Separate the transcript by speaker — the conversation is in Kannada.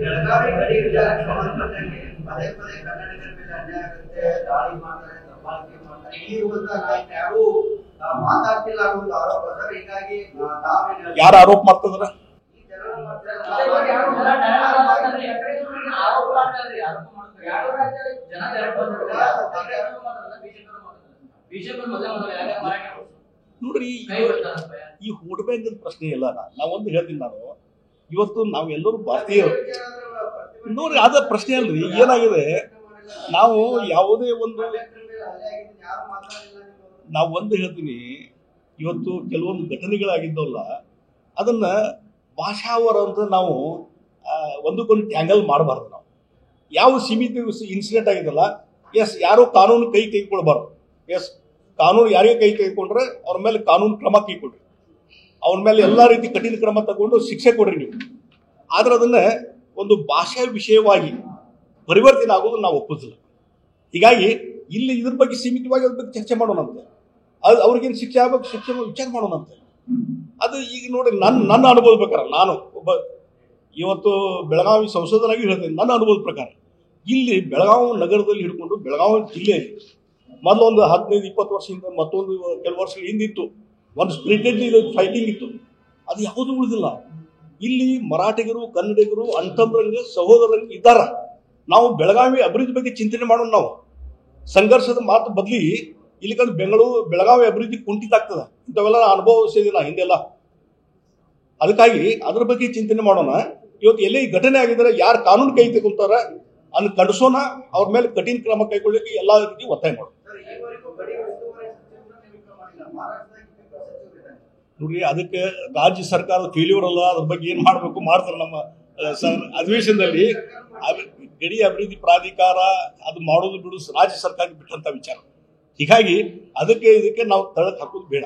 Speaker 1: ಬೆಳಗಾವಿ ಗಡಿ ವಿಚಾರಕ್ಕೆ ಸಂಬಂಧಪಟ್ಟಂಗೆ ಪದೇ ಪದೇ ಕನ್ನಡಿಗರ ಮೇಲೆ ಅನ್ಯಾಯ ಆಗುತ್ತೆ, ದಾಳಿ ಮಾಡ್ತಾರೆ, ದಬ್ಬಾಳಿಕೆ ಮಾಡ್ತಾರೆ. ಇಲ್ಲಿರುವಂತಹ ನಾಯಕ ಯಾರು ಮಾತಾಡ್ತಿಲ್ಲ ಅನ್ನೋ ಆರೋಪ ಸರ್. ಹೀಗಾಗಿ
Speaker 2: ಯಾರು ಆರೋಪ ಮಾಡ್ತಿದ್ರ? ನೋಡ್ರಿ, ಈ ವೋಟ್ ಬ್ಯಾಂಕ್ ಪ್ರಶ್ನೆ ಇಲ್ಲ. ನಾವೊಂದು ಹೇಳ್ತೀನಿ, ನಾನು ಇವತ್ತು ನಾವೆಲ್ಲರೂ ಭಾರತೀಯರು ನೋಡ್ರಿ, ಅದ ಪ್ರಶ್ನೆ ಅಲ್ರಿ. ಏನಾಗಿದೆ, ನಾವು ಯಾವುದೇ ಒಂದು ಹೇಳ್ತೀನಿ, ಇವತ್ತು ಕೆಲವೊಂದು ಘಟನೆಗಳಾಗಿದ್ದವಲ್ಲ, ಅದನ್ನ ಭಾಷಾವರ ಅಂತ ನಾವು ಒಂದಕ್ಕೊಂದು ಟ್ಯಾಂಗಲ್ ಮಾಡಬಾರ್ದು. ನಾವು ಯಾವ ಸೀಮಿತ ಇನ್ಸಿಡೆಂಟ್ ಆಗಿದ್ದಲ್ಲ, ಎಸ್ ಯಾರು ಕಾನೂನು ಕೈಗೊಳ್ಬಾರ್ದು. ಎಸ್, ಕಾನೂನು ಯಾರಿಗೆ ಕೈ ತೆಗೆದುಕೊಂಡ್ರೆ ಅವ್ರ ಮೇಲೆ ಕಾನೂನು ಕ್ರಮ ಕೈಗೊಳ್ರಿ, ಅವ್ರ ಮೇಲೆ ಎಲ್ಲಾ ರೀತಿ ಕಠಿಣ ಕ್ರಮ ತಗೊಂಡು ಶಿಕ್ಷೆ ಕೊಡ್ರಿ ನೀವು. ಆದ್ರೆ ಅದನ್ನ ಒಂದು ಭಾಷಾ ವಿಷಯವಾಗಿ ಪರಿವರ್ತನೆ ಆಗೋದು ನಾವು ಒಪ್ಪೋದಿಲ್ಲ. ಹೀಗಾಗಿ ಇಲ್ಲಿ ಇದ್ರ ಬಗ್ಗೆ ಸೀಮಿತವಾಗಿ ಅದ್ರ ಬಗ್ಗೆ ಚರ್ಚೆ ಮಾಡೋಣಂತೆ. ಅದು ಅವ್ರಿಗೇನು ಶಿಕ್ಷೆ ಆಗ್ಬೇಕು, ಶಿಕ್ಷೆ ವಿಚಾರ ಮಾಡೋಣಂತೆ. ಅದು ಈಗ ನೋಡಿ, ನನ್ನ ಅನುಭವದ ಪ್ರಕಾರ, ನಾನು ಒಬ್ಬ ಇವತ್ತು ಬೆಳಗಾವಿ ಸಂಸದರಾಗಿ ಹೇಳ್ತೇನೆ, ನನ್ನ ಅನುಭವದ ಪ್ರಕಾರ ಇಲ್ಲಿ ಬೆಳಗಾವಿ ನಗರದಲ್ಲಿ ಹಿಡ್ಕೊಂಡು ಬೆಳಗಾವಿ ಜಿಲ್ಲೆಯಲ್ಲಿ ಮೊದಲು ಒಂದು 15-20 ವರ್ಷದಿಂದ, ಮತ್ತೊಂದು ಕೆಲವು ವರ್ಷಗಳ ಹಿಂದಿತ್ತು, ಒಂದು ಸ್ಪಿರಿಟೆಡ್ ಫೈಟಿಂಗ್ ಇತ್ತು. ಅದು ಯಾವುದೂ ಉಳಿದಿಲ್ಲ. ಇಲ್ಲಿ ಮರಾಠಿಗರು, ಕನ್ನಡಿಗರು, ಅಣ್ತಂಬರಂಗ, ಸಹೋದರಂಗ ಇದ್ದಾರ. ನಾವು ಬೆಳಗಾವಿ ಅಭಿವೃದ್ಧಿ ಬಗ್ಗೆ ಚಿಂತನೆ ಮಾಡೋಣ. ನಾವು ಸಂಘರ್ಷದ ಮಾತು ಬದಲಿ ಇಲ್ಲಿ ಕಂಡು ಬೆಳಗಾವಿ ಅಭಿವೃದ್ಧಿ ಕುಂಠಿತ ಆಗ್ತದೆ. ಇಂಥವೆಲ್ಲ ಅನುಭವಿಸಿದಿಲ್ಲ ಹಿಂದೆಲ್ಲ. ಅದಕ್ಕಾಗಿ ಅದ್ರ ಬಗ್ಗೆ ಚಿಂತನೆ ಮಾಡೋಣ. ಇವತ್ತು ಎಲ್ಲೇ ಘಟನೆ ಆಗಿದ್ರೆ ಯಾರು ಕಾನೂನು ಕೈ ತೆಗೊಂತಾರ ಅದನ್ನ ಖಂಡಿಸೋಣ, ಅವ್ರ ಮೇಲೆ ಕಠಿಣ ಕ್ರಮ ಕೈಗೊಳ್ಳಲಿಕ್ಕೆ ಎಲ್ಲಾ ರೀತಿ ಒತ್ತಾಯ ಮಾಡೋಣ. ನೋಡ್ರಿ, ಅದಕ್ಕೆ ರಾಜ್ಯ ಸರ್ಕಾರದ ಫೇಲ್ಯೂರ್ ಅಲ್ಲ, ಅದ್ರ ಬಗ್ಗೆ ಏನ್ ಮಾಡ್ಬೇಕು ಮಾಡ್ತಾರೆ. ನಮ್ಮ ಅಧಿವೇಶನದಲ್ಲಿ ಗಡಿ ಅಭಿವೃದ್ಧಿ ಪ್ರಾಧಿಕಾರ ಅದು ಮಾಡೋದು ಬಿಡು ರಾಜ್ಯ ಸರ್ಕಾರಕ್ಕೆ ಬಿಟ್ಟಂತ ವಿಚಾರ. ಹೀಗಾಗಿ ಇದಕ್ಕೆ ನಾವು ತಳಕ್ ಹಾಕೋದು ಬೇಡ.